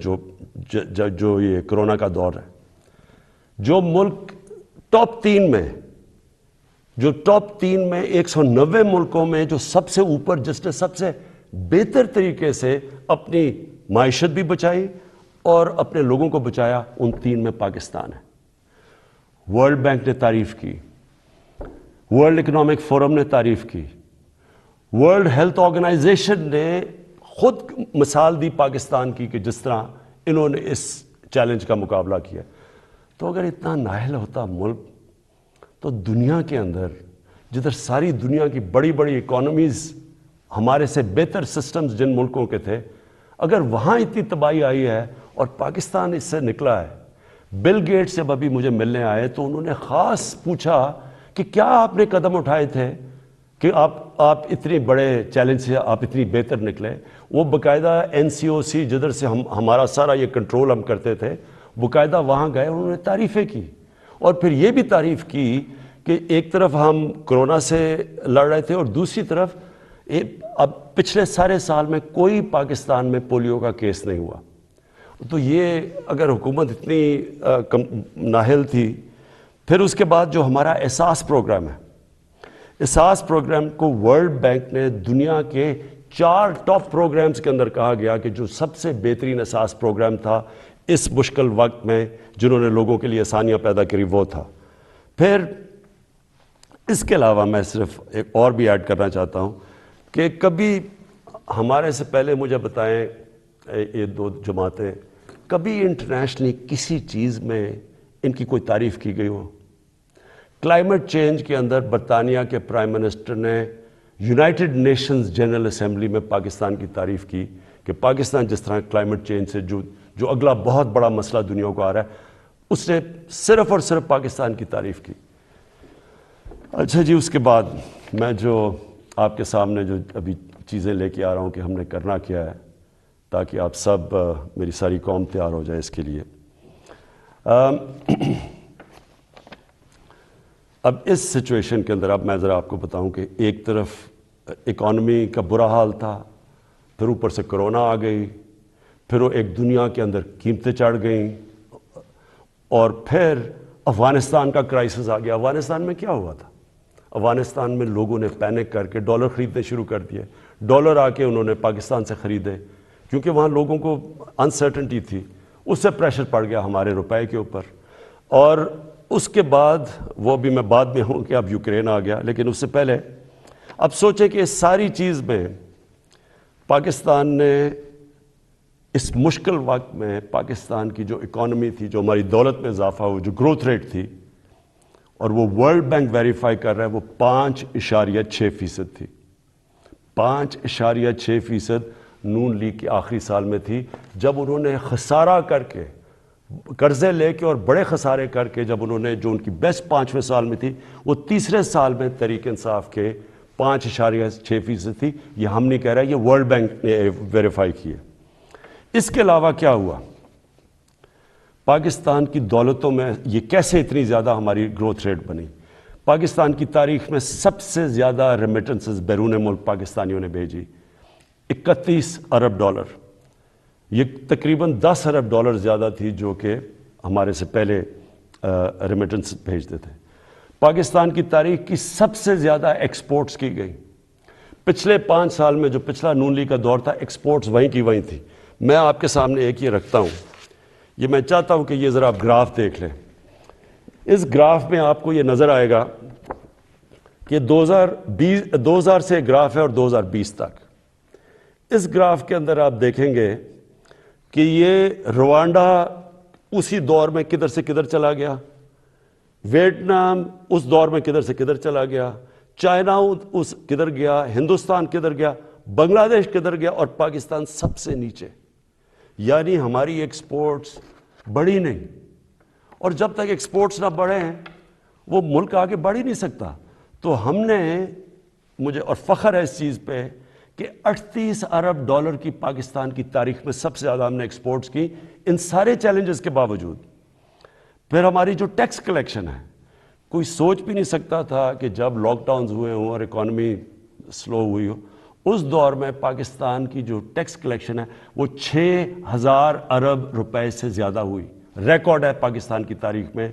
جو یہ کرونا کا دور ہے، جو ملک ٹاپ 3 میں 190 ملکوں میں جو سب سے اوپر، جس نے سب سے بہتر طریقے سے اپنی معیشت بھی بچائی اور اپنے لوگوں کو بچایا، ان 3 میں پاکستان ہے. ورلڈ بینک نے تعریف کی، ورلڈ اکنامک فورم نے تعریف کی، ورلڈ ہیلتھ آرگنائزیشن نے خود مثال دی پاکستان کی کہ جس طرح انہوں نے اس چیلنج کا مقابلہ کیا. تو اگر اتنا نااہل ہوتا ملک، تو دنیا کے اندر جدھر ساری دنیا کی بڑی بڑی اکانومیز ہمارے سے بہتر سسٹمز جن ملکوں کے تھے، اگر وہاں اتنی تباہی آئی ہے اور پاکستان اس سے نکلا ہے. بل گیٹس جب ابھی مجھے ملنے آئے تو انہوں نے خاص پوچھا کہ کیا آپ نے قدم اٹھائے تھے کہ آپ اتنے بڑے چیلنج سے آپ اتنی بہتر نکلے. وہ باقاعدہ NCOC جدھر سے ہمارا سارا یہ کنٹرول ہم کرتے تھے، باقاعدہ وہاں گئے، انہوں نے تعریفیں کی اور پھر یہ بھی تعریف کی کہ ایک طرف ہم کرونا سے لڑ رہے تھے اور دوسری طرف اب پچھلے سارے سال میں کوئی پاکستان میں پولیو کا کیس نہیں ہوا. تو یہ اگر حکومت اتنی نااہل تھی. پھر اس کے بعد جو ہمارا احساس پروگرام ہے، احساس پروگرام کو ورلڈ بینک نے دنیا کے 4 ٹاپ پروگرامز کے اندر کہا گیا کہ جو سب سے بہترین احساس پروگرام تھا اس مشکل وقت میں، جنہوں نے لوگوں کے لیے آسانیاں پیدا کری، وہ تھا. پھر اس کے علاوہ میں صرف ایک اور بھی ایڈ کرنا چاہتا ہوں کہ کبھی ہمارے سے پہلے مجھے بتائیں یہ 2 جماعتیں، کبھی انٹرنیشنلی کسی چیز میں ان کی کوئی تعریف کی گئی ہو؟ کلائمیٹ چینج کے اندر برطانیہ کے پرائم منسٹر نے یونائٹڈ نیشنز جنرل اسمبلی میں پاکستان کی تعریف کی کہ پاکستان جس طرح کلائمیٹ چینج سے جو اگلا بہت بڑا مسئلہ دنیا کو آ رہا ہے، اس نے صرف اور صرف پاکستان کی تعریف کی. اچھا جی، اس کے بعد میں جو آپ کے سامنے جو ابھی چیزیں لے کے آ رہا ہوں کہ ہم نے کرنا کیا ہے تاکہ آپ سب، میری ساری قوم تیار ہو جائے اس کے لیے. اب اس سچویشن کے اندر اب میں ذرا آپ کو بتاؤں کہ ایک طرف اکانومی کا برا حال تھا، پھر اوپر سے کرونا آ گئی، پھر وہ ایک دنیا کے اندر قیمتیں چڑھ گئیں، اور پھر افغانستان کا کرائسس آ گیا. افغانستان میں کیا ہوا تھا؟ افغانستان میں لوگوں نے پینک کر کے ڈالر خریدنے شروع کر دیے. ڈالر آ کے انہوں نے پاکستان سے خریدے کیونکہ وہاں لوگوں کو انسرٹنٹی تھی. اس سے پریشر پڑ گیا ہمارے روپے کے اوپر. اور اس کے بعد وہ بھی میں بعد میں ہوں کہ اب یوکرین آ گیا، لیکن اس سے پہلے اب سوچیں کہ اس ساری چیز میں پاکستان نے اس مشکل وقت میں پاکستان کی جو اکانومی تھی، جو ہماری دولت میں اضافہ ہوا، جو گروتھ ریٹ تھی، اور وہ ورلڈ بینک ویریفائی کر رہا ہے، وہ 5.6% تھی. 5.6% نون لیگ کے آخری سال میں تھی، جب انہوں نے خسارہ کر کے، قرضے لے کے اور بڑے خسارے کر کے، جب انہوں نے جو ان کی بیسٹ 5ویں سال میں تھی، وہ تیسرے سال میں تحریک انصاف کے 5.6% تھی. یہ ہم نہیں کہہ رہے، یہ ورلڈ بینک نے ویریفائی کی ہے. اس کے علاوہ کیا ہوا؟ پاکستان کی دولتوں میں یہ کیسے اتنی زیادہ ہماری گروتھ ریٹ بنی؟ پاکستان کی تاریخ میں سب سے زیادہ ریمیٹنسز بیرون ملک پاکستانیوں نے بھیجی، 31 ارب ڈالر. یہ تقریباً 10 ارب ڈالر زیادہ تھی جو کہ ہمارے سے پہلے ریمیٹنس بھیجتے تھے. پاکستان کی تاریخ کی سب سے زیادہ ایکسپورٹس کی گئی. پچھلے 5 سال میں جو پچھلا نون لیگ کا دور تھا، ایکسپورٹس وہیں کی وہیں تھی. میں آپ کے سامنے ایک یہ رکھتا ہوں، یہ میں چاہتا ہوں کہ یہ ذرا آپ گراف دیکھ لیں. اس گراف میں آپ کو یہ نظر آئے گا کہ 2000 سے گراف ہے اور 2020 تک. اس گراف کے اندر آپ دیکھیں گے کہ یہ روانڈا اسی دور میں کدھر سے کدھر چلا گیا، ویتنام اس دور میں کدھر سے کدھر چلا گیا، چائنا اس کدھر گیا، ہندوستان کدھر گیا، بنگلہ دیش کدھر گیا، اور پاکستان سب سے نیچے. یعنی ہماری ایکسپورٹس بڑھی نہیں، اور جب تک ایکسپورٹس نہ بڑھے ہیں وہ ملک آگے بڑھ ہی نہیں سکتا. تو ہم نے، مجھے اور فخر ہے اس چیز پہ کہ 38 ارب ڈالر کی پاکستان کی تاریخ میں سب سے زیادہ ہم نے ایکسپورٹس کی، ان سارے چیلنجز کے باوجود. پھر ہماری جو ٹیکس کلیکشن ہے، کوئی سوچ بھی نہیں سکتا تھا کہ جب لاک ڈاؤنز ہوئے ہوں اور اکانومی سلو ہوئی ہو، اس دور میں پاکستان کی جو ٹیکس کلیکشن ہے وہ 6000 ارب روپے سے زیادہ ہوئی. ریکارڈ ہے پاکستان کی تاریخ میں.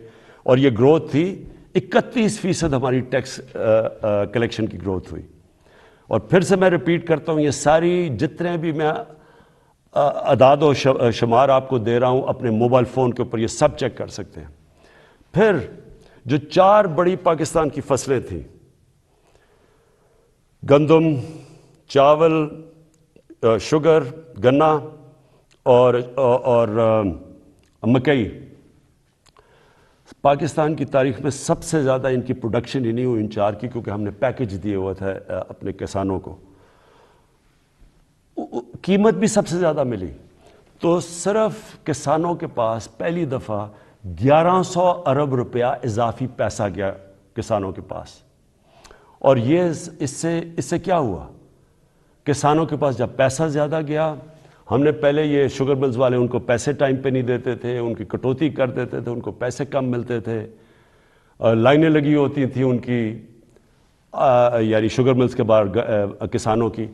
اور یہ گروتھ تھی 31% ہماری ٹیکس کلیکشن کی گروتھ ہوئی. اور پھر سے میں ریپیٹ کرتا ہوں، یہ ساری جتنے بھی میں اعداد و شمار آپ کو دے رہا ہوں اپنے موبائل فون کے اوپر، یہ سب چیک کر سکتے ہیں. پھر جو 4 بڑی پاکستان کی فصلیں تھیں، گندم، چاول، شوگر، گنا اور مکئی، پاکستان کی تاریخ میں سب سے زیادہ ان کی پروڈکشن ہی نہیں ہوئی ان 4 کی، کیونکہ ہم نے پیکج دیے ہوا تھا اپنے کسانوں کو. قیمت بھی سب سے زیادہ ملی. تو صرف کسانوں کے پاس پہلی دفعہ 1100 ارب روپیہ اضافی پیسہ گیا کسانوں کے پاس. اور یہ اس سے کیا ہوا؟ کسانوں کے پاس جب پیسہ زیادہ گیا، ہم نے پہلے یہ شوگر ملز والے ان کو پیسے ٹائم پہ نہیں دیتے تھے، ان کی کٹوتی کر دیتے تھے، ان کو پیسے کم ملتے تھے، لائنیں لگی ہوتی تھیں ان کی، یعنی شوگر ملز کے باہر کسانوں کی.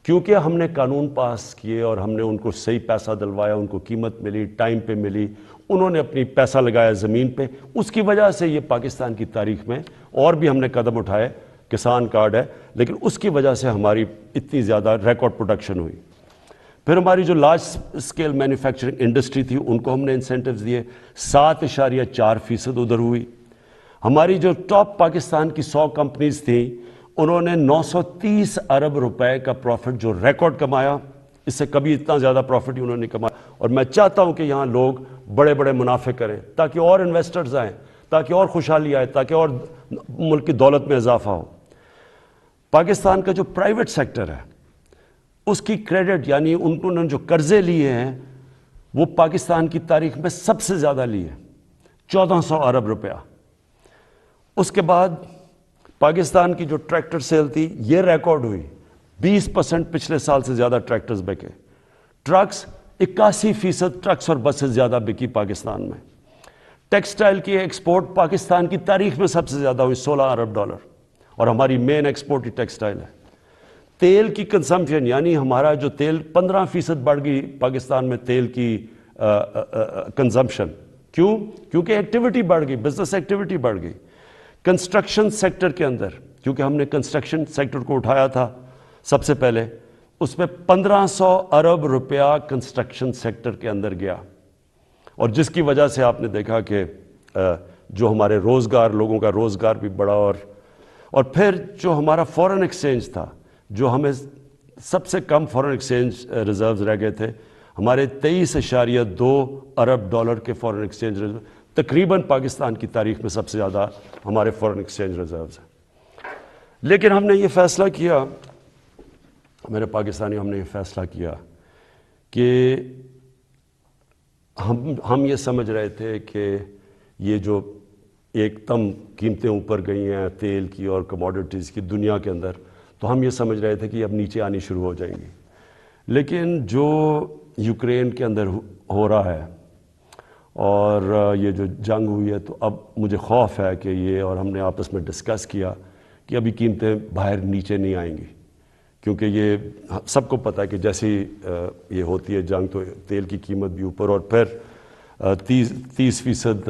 کیونکہ ہم نے قانون پاس کیے اور ہم نے ان کو صحیح پیسہ دلوایا، ان کو قیمت ملی، ٹائم پہ ملی، انہوں نے اپنی پیسہ لگایا زمین پہ. اس کی وجہ سے یہ پاکستان کی تاریخ میں اور بھی ہم نے قدم اٹھائے، کسان کارڈ ہے، لیکن اس کی وجہ سے ہماری اتنی زیادہ ریکارڈ پروڈکشن ہوئی. پھر ہماری جو لارج اسکیل مینوفیکچرنگ انڈسٹری تھی ان کو ہم نے انسینٹیوز دیے، 7.4% ادھر ہوئی. ہماری جو ٹاپ پاکستان کی 100 کمپنیز تھیں، انہوں نے 930 ارب روپے کا پروفٹ جو ریکارڈ کمایا. اس سے کبھی اتنا زیادہ پروفٹ ہی انہوں نے کمایا. اور میں چاہتا ہوں کہ یہاں لوگ بڑے بڑے منافع کریں تاکہ اور انویسٹرز آئیں، تاکہ اور خوشحالی آئے، تاکہ اور ملک کی دولت میں اضافہ ہو. پاکستان کا جو پرائیویٹ سیکٹر ہے اس کی کریڈٹ، یعنی انہوں نے جو قرضے لیے ہیں وہ پاکستان کی تاریخ میں سب سے زیادہ لیے، 1400 ارب روپیہ. اس کے بعد پاکستان کی جو ٹریکٹر سیل تھی یہ ریکارڈ ہوئی، 20% پچھلے سال سے زیادہ ٹریکٹرز بکے. ٹرکس 81% ٹرکس اور بسز زیادہ بکی پاکستان میں. ٹیکسٹائل کی ایکسپورٹ پاکستان کی تاریخ میں سب سے زیادہ ہوئی، 16 ارب ڈالر، اور ہماری مین ایکسپورٹ ہی ٹیکسٹائل ہے. تیل کی کنزمپشن، یعنی ہمارا جو تیل 15% بڑھ گئی پاکستان میں تیل کی کنزمپشن. کیوں؟ کیونکہ ایکٹیویٹی بڑھ گئی، بزنس ایکٹیویٹی بڑھ گئی. کنسٹرکشن سیکٹر کے اندر، کیونکہ ہم نے کنسٹرکشن سیکٹر کو اٹھایا تھا سب سے پہلے، اس میں 1500 ارب روپیہ کنسٹرکشن سیکٹر کے اندر گیا. اور جس کی وجہ سے آپ نے دیکھا کہ جو ہمارے روزگار، لوگوں کا روزگار بھی بڑھا. اور پھر جو ہمارا فورن ایکسچینج تھا، جو ہمیں سب سے کم فورن ایکسچینج ریزروز رہ گئے تھے، ہمارے 23.2 ارب ڈالر کے فورن ایکسچینج ریزرو، تقریباً پاکستان کی تاریخ میں سب سے زیادہ ہمارے فورن ایکسچینج ریزروز ہیں. لیکن ہم نے یہ فیصلہ کیا، میرے پاکستانیوں، ہم نے یہ فیصلہ کیا کہ ہم یہ سمجھ رہے تھے کہ یہ جو ایک دم قیمتیں اوپر گئی ہیں تیل کی اور کموڈٹیز کی دنیا کے اندر، تو ہم یہ سمجھ رہے تھے کہ اب نیچے آنی شروع ہو جائیں گی. لیکن جو یوکرین کے اندر ہو رہا ہے اور یہ جو جنگ ہوئی ہے، تو اب مجھے خوف ہے کہ یہ، اور ہم نے آپس میں ڈسکس کیا کہ ابھی قیمتیں باہر نیچے نہیں آئیں گی. کیونکہ یہ سب کو پتہ ہے کہ جیسی یہ ہوتی ہے جنگ تو تیل کی قیمت بھی اوپر، اور پھر 30%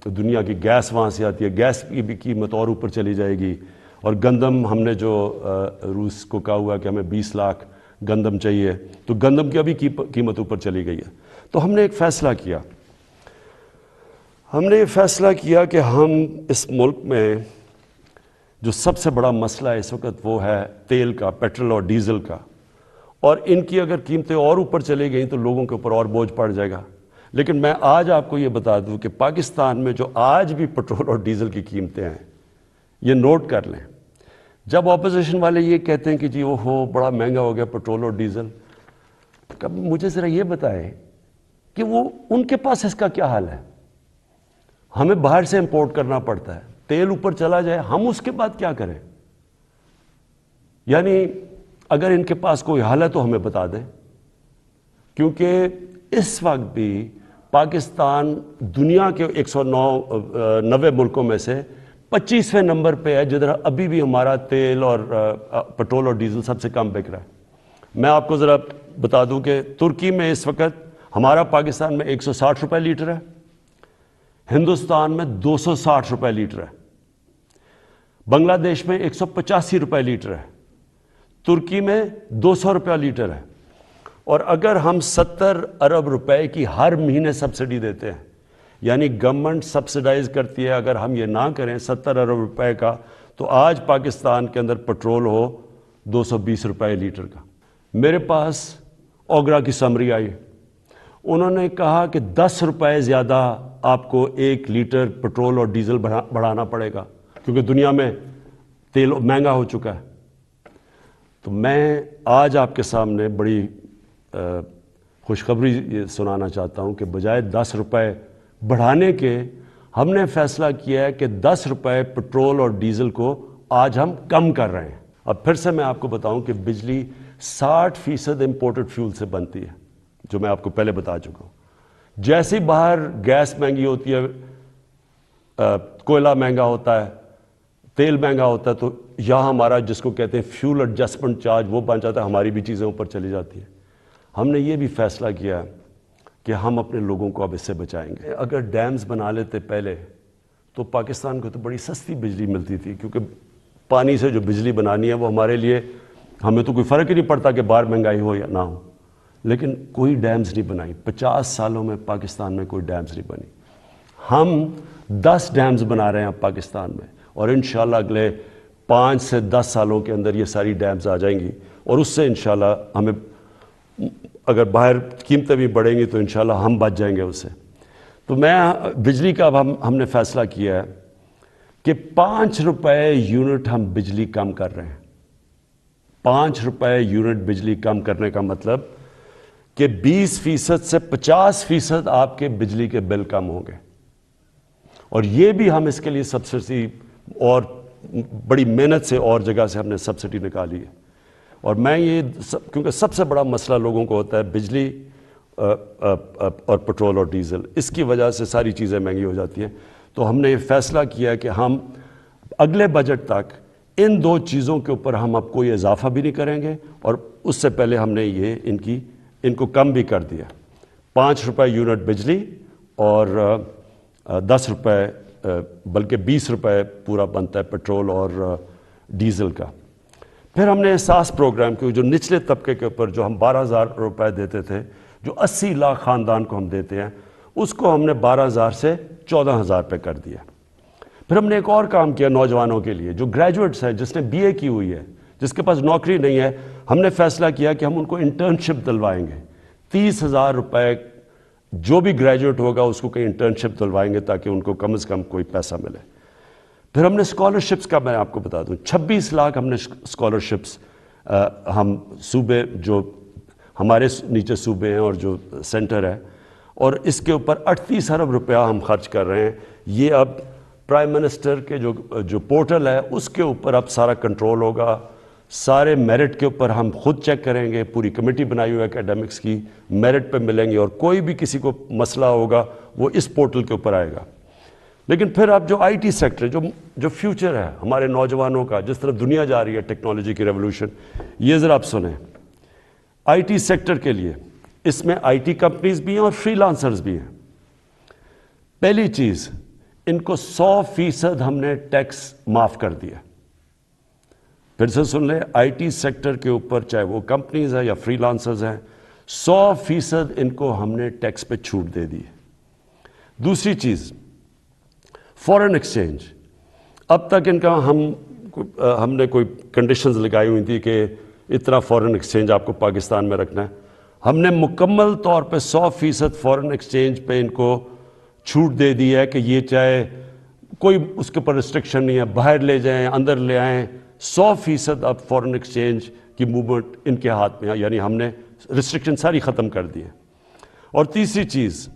دنیا کی گیس وہاں سے آتی ہے، گیس کی بھی قیمت اور اوپر چلی جائے گی. اور گندم، ہم نے جو روس کو کہا ہوا کہ ہمیں 20 لاکھ گندم چاہیے، تو گندم کی ابھی قیمت اوپر چلی گئی ہے. تو ہم نے ایک فیصلہ کیا، ہم نے یہ فیصلہ کیا کہ ہم اس ملک میں جو سب سے بڑا مسئلہ ہے اس وقت وہ ہے تیل کا، پیٹرول اور ڈیزل کا. اور ان کی اگر قیمتیں اور اوپر چلی گئیں تو لوگوں کے اوپر اور بوجھ پڑ جائے گا. لیکن میں آج آپ کو یہ بتا دوں کہ پاکستان میں جو آج بھی پٹرول اور ڈیزل کی قیمتیں ہیں، یہ نوٹ کر لیں. جب اپوزیشن والے یہ کہتے ہیں کہ جی وہ ہو بڑا مہنگا ہو گیا پٹرول اور ڈیزل، کب مجھے ذرا یہ بتائیں کہ وہ ان کے پاس اس کا کیا حال ہے؟ ہمیں باہر سے امپورٹ کرنا پڑتا ہے، تیل اوپر چلا جائے ہم اس کے بعد کیا کریں؟ یعنی اگر ان کے پاس کوئی حل ہے تو ہمیں بتا دیں، کیونکہ اس وقت بھی پاکستان دنیا کے 190 ملکوں میں سے 25ویں نمبر پہ ہے جدھر ابھی بھی ہمارا تیل اور پٹرول اور ڈیزل سب سے کم بک رہا ہے. میں آپ کو ذرا بتا دوں کہ ترکی میں اس وقت ہمارا پاکستان میں 160 روپے لیٹر ہے، ہندوستان میں 260 روپے لیٹر ہے، بنگلہ دیش میں 185 روپے لیٹر ہے، ترکی میں 200 روپے لیٹر ہے. اور اگر ہم 70 ارب روپے کی ہر مہینے سبسڈی دیتے ہیں، یعنی گورنمنٹ سبسڈائز کرتی ہے، اگر ہم یہ نہ کریں 70 ارب روپے کا، تو آج پاکستان کے اندر پٹرول ہو 220 روپے لیٹر کا. میرے پاس اوگرا کی سمری آئی، انہوں نے کہا کہ 10 روپے زیادہ آپ کو 1 لیٹر پٹرول اور ڈیزل بڑھانا پڑے گا کیونکہ دنیا میں تیل مہنگا ہو چکا ہے. تو میں آج آپ کے سامنے بڑی خوشخبری یہ سنانا چاہتا ہوں کہ بجائے 10 روپے بڑھانے کے ہم نے فیصلہ کیا ہے کہ 10 روپے پٹرول اور ڈیزل کو آج ہم کم کر رہے ہیں. اب پھر سے میں آپ کو بتاؤں کہ بجلی 60% امپورٹڈ فیول سے بنتی ہے، جو میں آپ کو پہلے بتا چکا ہوں. جیسے باہر گیس مہنگی ہوتی ہے، کوئلہ مہنگا ہوتا ہے، تیل مہنگا ہوتا ہے، تو یہاں ہمارا جس کو کہتے ہیں فیول ایڈجسٹمنٹ چارج وہ بن جاتا ہے، ہماری بھی چیزیں اوپر چلی جاتی ہیں. ہم نے یہ بھی فیصلہ کیا کہ ہم اپنے لوگوں کو اب اس سے بچائیں گے. اگر ڈیمز بنا لیتے پہلے تو پاکستان کو تو بڑی سستی بجلی ملتی تھی، کیونکہ پانی سے جو بجلی بنانی ہے وہ ہمارے لیے، ہمیں تو کوئی فرق ہی نہیں پڑتا کہ باہر مہنگائی ہو یا نہ ہو. لیکن کوئی ڈیمز نہیں بنائی، 50 سالوں میں پاکستان میں کوئی ڈیمز نہیں بنی. ہم 10 ڈیمز بنا رہے ہیں اب پاکستان میں، اور انشاءاللہ اگلے 5 سے 10 سالوں کے اندر یہ ساری ڈیمز آ جائیں گی، اور اس سے انشاءاللہ ہمیں اگر باہر قیمتیں بھی بڑھیں گی تو انشاءاللہ ہم بچ جائیں گے اس سے. تو میں بجلی کا اب ہم نے فیصلہ کیا ہے کہ 5 روپے یونٹ ہم بجلی کم کر رہے ہیں. 5 روپے یونٹ بجلی کم کرنے کا مطلب کہ 20% سے 50% آپ کے بجلی کے بل کم ہوں گے. اور یہ بھی ہم اس کے لیے سبسڈی اور بڑی محنت سے اور جگہ سے ہم نے سبسڈی نکالی ہے. اور میں یہ کیونکہ سب سے بڑا مسئلہ لوگوں کو ہوتا ہے بجلی اور پٹرول اور ڈیزل، اس کی وجہ سے ساری چیزیں مہنگی ہو جاتی ہیں. تو ہم نے یہ فیصلہ کیا کہ ہم اگلے بجٹ تک ان 2 چیزوں کے اوپر ہم اب کوئی اضافہ بھی نہیں کریں گے، اور اس سے پہلے ہم نے یہ ان کو کم بھی کر دیا. 5 روپے یونٹ بجلی اور 10 روپے بلکہ 20 روپے پورا بنتا ہے پٹرول اور ڈیزل کا. پھر ہم نے احساس پروگرام کیا، جو نچلے طبقے کے اوپر جو ہم 12,000 روپے دیتے تھے، جو 80 لاکھ خاندان کو ہم دیتے ہیں، اس کو ہم نے 12,000 سے 14,000 پہ کر دیا. پھر ہم نے ایک اور کام کیا نوجوانوں کے لیے جو گریجویٹس ہیں، جس نے BA کی ہوئی ہے، جس کے پاس نوکری نہیں ہے. ہم نے فیصلہ کیا کہ ہم ان کو انٹرنشپ دلوائیں گے. 30,000 روپے جو بھی گریجویٹ ہوگا اس کو کہیں انٹرنشپ دلوائیں گے تاکہ ان کو کم از کم کوئی پیسہ ملے. پھر ہم نے اسکالرشپس کا میں آپ کو بتا دوں 26 لاکھ ہم نے اسکالرشپس ہم صوبے جو ہمارے نیچے صوبے ہیں اور جو سینٹر ہے، اور اس کے اوپر 38 ارب روپیہ ہم خرچ کر رہے ہیں. یہ اب پرائم منسٹر کے جو پورٹل ہے اس کے اوپر اب سارا کنٹرول ہوگا. سارے میرٹ کے اوپر ہم خود چیک کریں گے، پوری کمیٹی بنائی ہوئی ہے اکیڈمکس کی، میرٹ پہ ملیں گے، اور کوئی بھی کسی کو مسئلہ ہوگا وہ اس پورٹل کے اوپر آئے گا. لیکن پھر اب جو IT سیکٹر جو فیوچر ہے ہمارے نوجوانوں کا، جس طرف دنیا جا رہی ہے ٹیکنالوجی کی ریولوشن، یہ ذرا آپ سنیں. IT سیکٹر کے لیے اس میں IT کمپنیز بھی ہیں اور فری لانسرز بھی ہیں. پہلی چیز، ان کو 100% ہم نے ٹیکس معاف کر دیا. پھر سے سن لیں، IT سیکٹر کے اوپر چاہے وہ کمپنیز ہیں یا فری لانسرز ہیں، 100% ان کو ہم نے ٹیکس پہ چھوٹ دے دی. دوسری چیز، فورن ایکسچینج. اب تک ان کا ہم نے کوئی کنڈیشنز لگائی ہوئی تھی کہ اتنا فورن ایکسچینج آپ کو پاکستان میں رکھنا ہے. ہم نے مکمل طور پہ 100% فورن ایکسچینج پہ ان کو چھوٹ دے دی ہے کہ یہ چاہے کوئی اس کے اوپر ریسٹرکشن نہیں ہے، باہر لے جائیں اندر لے آئیں، 100% اب فورن ایکسچینج کی موومنٹ ان کے ہاتھ میں ہے، یعنی ہم نے ریسٹرکشن ساری ختم کر دی ہے۔ اور تیسری چیز،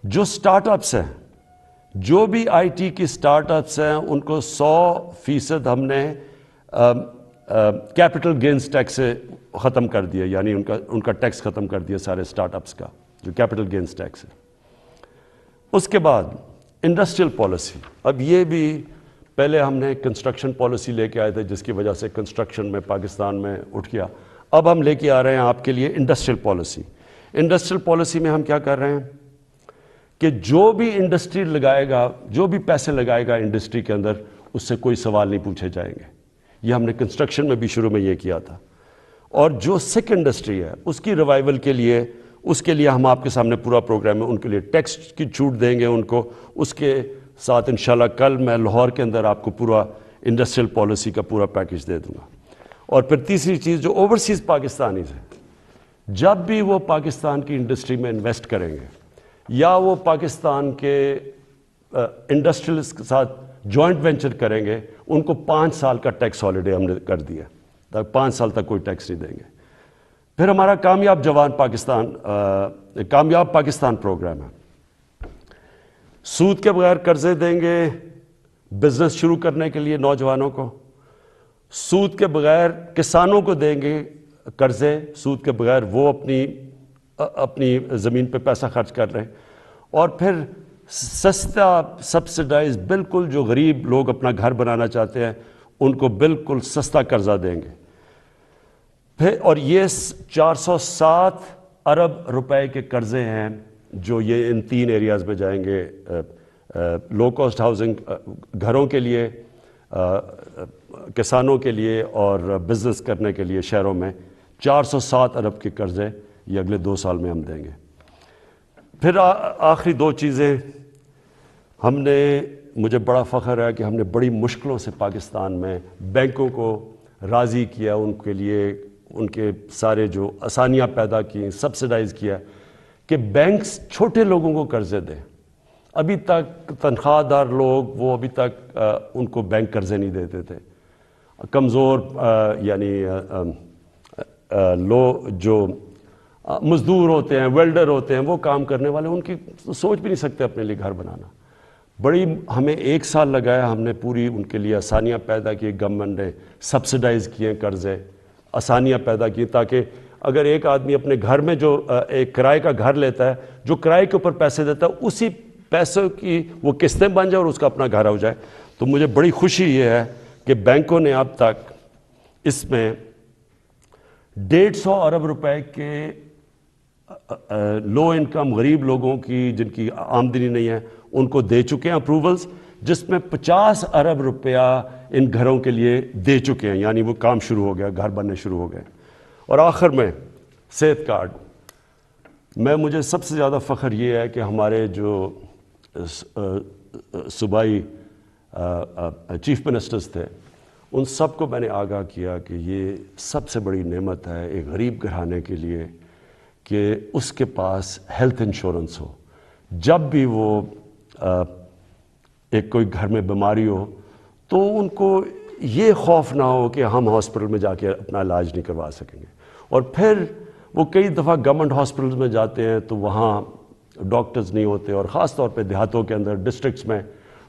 جو سٹارٹ اپس ہیں، جو بھی آئی ٹی کی سٹارٹ اپس ہیں، ان کو 100% ہم نے کیپٹل گینز ٹیکس سے ختم کر دیا، یعنی ان کا ٹیکس ختم کر دیا سارے سٹارٹ اپس کا، جو کیپٹل گینز ٹیکس ہے۔ اس کے بعد انڈسٹریل پالیسی، اب یہ بھی پہلے ہم نے کنسٹرکشن پالیسی لے کے آئے تھے جس کی وجہ سے کنسٹرکشن میں پاکستان میں اٹھ گیا، اب ہم لے کے آ رہے ہیں آپ کے لیے انڈسٹریل پالیسی۔ انڈسٹریل پالیسی میں ہم کیا کر رہے ہیں کہ جو بھی انڈسٹری لگائے گا، جو بھی پیسے لگائے گا انڈسٹری کے اندر، اس سے کوئی سوال نہیں پوچھے جائیں گے۔ یہ ہم نے کنسٹرکشن میں بھی شروع میں یہ کیا تھا۔ اور جو سکھ انڈسٹری ہے اس کی ریوائول کے لیے ہم آپ کے سامنے پورا پروگرام ہے، ان کے لیے ٹیکس کی چھوٹ دیں گے ان کو، اس کے ساتھ انشاءاللہ کل میں لاہور کے اندر آپ کو پورا انڈسٹریل پالیسی کا پورا پیکج دے دوں گا۔ اور پھر تیسری چیز، جو اوورسیز پاکستانیز ہیں، جب بھی وہ پاکستان کی انڈسٹری میں انویسٹ کریں گے یا وہ پاکستان کے انڈسٹریلس کے ساتھ جوائنٹ وینچر کریں گے، ان کو 5 سال کا ٹیکس ہالیڈے ہم نے کر دیا، 5 سال تک کوئی ٹیکس نہیں دیں گے۔ پھر ہمارا کامیاب پاکستان پروگرام ہے، سود کے بغیر قرضے دیں گے بزنس شروع کرنے کے لیے نوجوانوں کو، سود کے بغیر کسانوں کو دیں گے قرضے، سود کے بغیر وہ اپنی زمین پہ پیسہ خرچ کر رہے ہیں، اور پھر سستا سبسڈائز، بالکل جو غریب لوگ اپنا گھر بنانا چاہتے ہیں ان کو بالکل سستا قرضہ دیں گے۔ پھر اور یہ 407 ارب روپے کے قرضے ہیں جو یہ ان 3 ایریاز میں جائیں گے، لو کاسٹ ہاؤسنگ گھروں کے لیے، کسانوں کے لیے اور بزنس کرنے کے لیے شہروں میں 407 ارب کے قرضے یہ اگلے 2 سال میں ہم دیں گے۔ پھر آخری 2 چیزیں، مجھے بڑا فخر ہے کہ ہم نے بڑی مشکلوں سے پاکستان میں بینکوں کو راضی کیا، ان کے لیے ان کے سارے جو آسانیاں پیدا کی، سبسڈائز کیا کہ بینکس چھوٹے لوگوں کو قرضے دیں۔ ابھی تک تنخواہ دار لوگ وہ ابھی تک ان کو بینک قرضے نہیں دیتے تھے، کمزور یعنی جو مزدور ہوتے ہیں، ویلڈر ہوتے ہیں، وہ کام کرنے والے، ان کی سوچ بھی نہیں سکتے اپنے لیے گھر بنانا۔ ہمیں 1 سال لگایا، ہم نے پوری ان کے لیے آسانیاں پیدا کی، گورنمنٹ نے سبسڈائز کیے قرضے، آسانیاں پیدا کی تاکہ اگر ایک آدمی اپنے گھر میں جو ایک کرائے کا گھر لیتا ہے، جو کرائے کے اوپر پیسے دیتا ہے، اسی پیسوں کی وہ قسطیں بن جائے اور اس کا اپنا گھر ہو جائے۔ تو مجھے بڑی خوشی یہ ہے کہ بینکوں نے اب تک اس میں 150 ارب روپے کے لو انکم غریب لوگوں کی جن کی آمدنی نہیں ہے ان کو دے چکے ہیں اپروولز، جس میں 50 ارب روپیہ ان گھروں کے لیے دے چکے ہیں، یعنی وہ کام شروع ہو گیا، گھر بننے شروع ہو گئے۔ اور آخر میں صحت کارڈ، مجھے سب سے زیادہ فخر یہ ہے کہ ہمارے جو صوبائی چیف منسٹرز تھے ان سب کو میں نے آگاہ کیا کہ یہ سب سے بڑی نعمت ہے ایک غریب گھرانے کے لیے کہ اس کے پاس ہیلتھ انشورنس ہو، جب بھی وہ ایک کوئی گھر میں بیماری ہو تو ان کو یہ خوف نہ ہو کہ ہم ہاسپٹل میں جا کے اپنا علاج نہیں کروا سکیں گے۔ اور پھر وہ کئی دفعہ گورنمنٹ ہاسپٹلز میں جاتے ہیں تو وہاں ڈاکٹرز نہیں ہوتے، اور خاص طور پہ دیہاتوں کے اندر ڈسٹرکٹس میں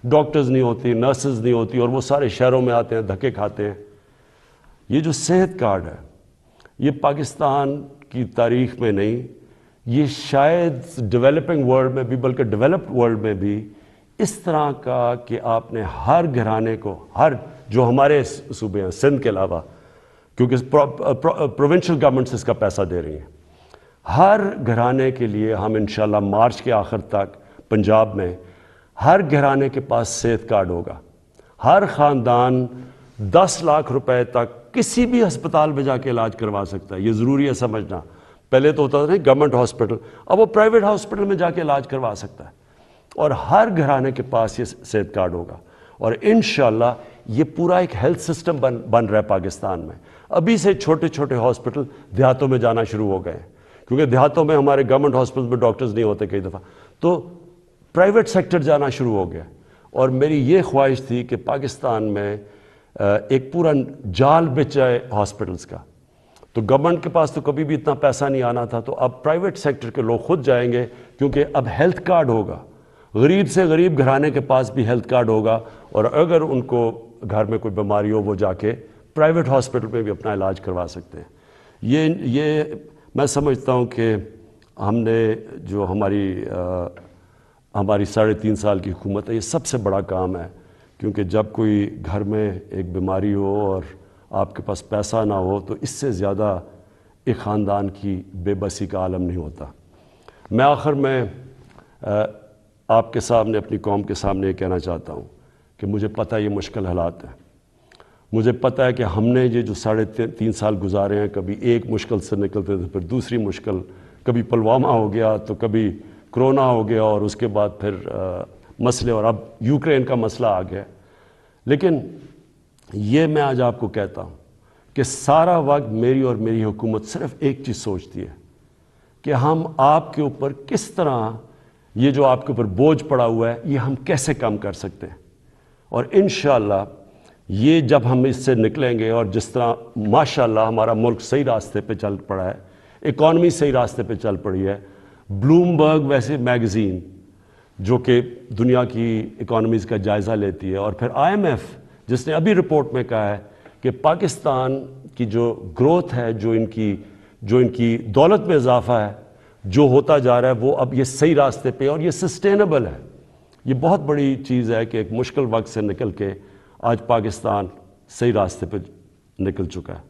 ڈاکٹرز نہیں ہوتی، نرسز نہیں ہوتی، اور وہ سارے شہروں میں آتے ہیں، دھکے کھاتے ہیں۔ یہ جو صحت کارڈ ہے یہ پاکستان کی تاریخ میں نہیں، یہ شاید ڈیولپنگ ورلڈ میں بھی، بلکہ ڈیولپڈ ورلڈ میں بھی اس طرح کا کہ آپ نے ہر گھرانے کو، جو ہمارے صوبے ہیں سندھ کے علاوہ، کیونکہ پروونشل گورنمنٹس اس کا پیسہ دے رہی ہیں، ہر گھرانے کے لیے ہم انشاءاللہ مارچ کے آخر تک پنجاب میں ہر گھرانے کے پاس صحت کارڈ ہوگا۔ ہر خاندان 10 لاکھ روپے تک کسی بھی ہسپتال میں جا کے علاج کروا سکتا ہے۔ یہ ضروری ہے سمجھنا، پہلے تو ہوتا تھا گورنمنٹ ہاسپٹل، اب وہ پرائیویٹ ہاسپٹل میں جا کے علاج کروا سکتا ہے، اور ہر گھرانے کے پاس یہ صحت کارڈ ہوگا۔ اور انشاءاللہ یہ پورا ایک ہیلتھ سسٹم بن رہا ہے پاکستان میں. ابھی سے چھوٹے چھوٹے ہاسپٹل دیہاتوں میں جانا شروع ہو گئے ہیں, کیونکہ دیہاتوں میں ہمارے گورنمنٹ ہاسپٹل میں ڈاکٹرز نہیں ہوتے کئی دفعہ, تو پرائیویٹ سیکٹر جانا شروع ہو گیا. اور میری یہ خواہش تھی کہ پاکستان میں ایک پورا جال بچ جائے ہاسپٹلز کا. تو گورنمنٹ کے پاس تو کبھی بھی اتنا پیسہ نہیں آنا تھا, تو اب پرائیویٹ سیکٹر کے لوگ خود جائیں گے, کیونکہ اب ہیلتھ کارڈ ہوگا. غریب سے غریب گھرانے کے پاس بھی ہیلتھ کارڈ ہوگا, اور اگر ان کو گھر میں کوئی بیماری ہو وہ جا کے پرائیویٹ ہاسپٹل میں بھی اپنا علاج کروا سکتے ہیں. یہ میں سمجھتا ہوں کہ ہم نے جو ہماری 3.5 سال کی حکومت ہے, یہ سب سے بڑا کام ہے. کیونکہ جب کوئی گھر میں ایک بیماری ہو اور آپ کے پاس پیسہ نہ ہو, تو اس سے زیادہ ایک خاندان کی بے بسی کا عالم نہیں ہوتا. میں آخر میں آپ کے سامنے, اپنی قوم کے سامنے یہ کہنا چاہتا ہوں کہ مجھے پتہ ہے یہ مشکل حالات ہیں. مجھے پتہ ہے کہ ہم نے یہ جو 3.5 سال گزارے ہیں, کبھی ایک مشکل سے نکلتے تھے, پھر دوسری مشکل, کبھی پلوامہ ہو گیا, تو کبھی کرونا ہو گیا, اور اس کے بعد پھر مسئلے, اور اب یوکرین کا مسئلہ آ گیا. لیکن یہ میں آج آپ کو کہتا ہوں کہ سارا وقت میری اور میری حکومت صرف ایک چیز سوچتی ہے کہ ہم آپ کے اوپر کس طرح یہ جو آپ کے اوپر بوجھ پڑا ہوا ہے, یہ ہم کیسے کم کر سکتے ہیں. اور انشاءاللہ یہ جب ہم اس سے نکلیں گے, اور جس طرح ماشاءاللہ ہمارا ملک صحیح راستے پہ چل پڑا ہے, اکانومی صحیح راستے پہ چل پڑی ہے. بلومبرگ ویسے میگزین جو کہ دنیا کی اکانومیز کا جائزہ لیتی ہے, اور پھر IMF جس نے ابھی رپورٹ میں کہا ہے کہ پاکستان کی جو گروتھ ہے, جو ان کی دولت میں اضافہ ہے, جو ہوتا جا رہا ہے, وہ اب یہ صحیح راستے پہ, اور یہ سسٹینیبل ہے. یہ بہت بڑی چیز ہے کہ ایک مشکل وقت سے نکل کے آج پاکستان صحیح راستے پہ نکل چکا ہے.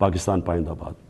پاکستان پائندہ باد.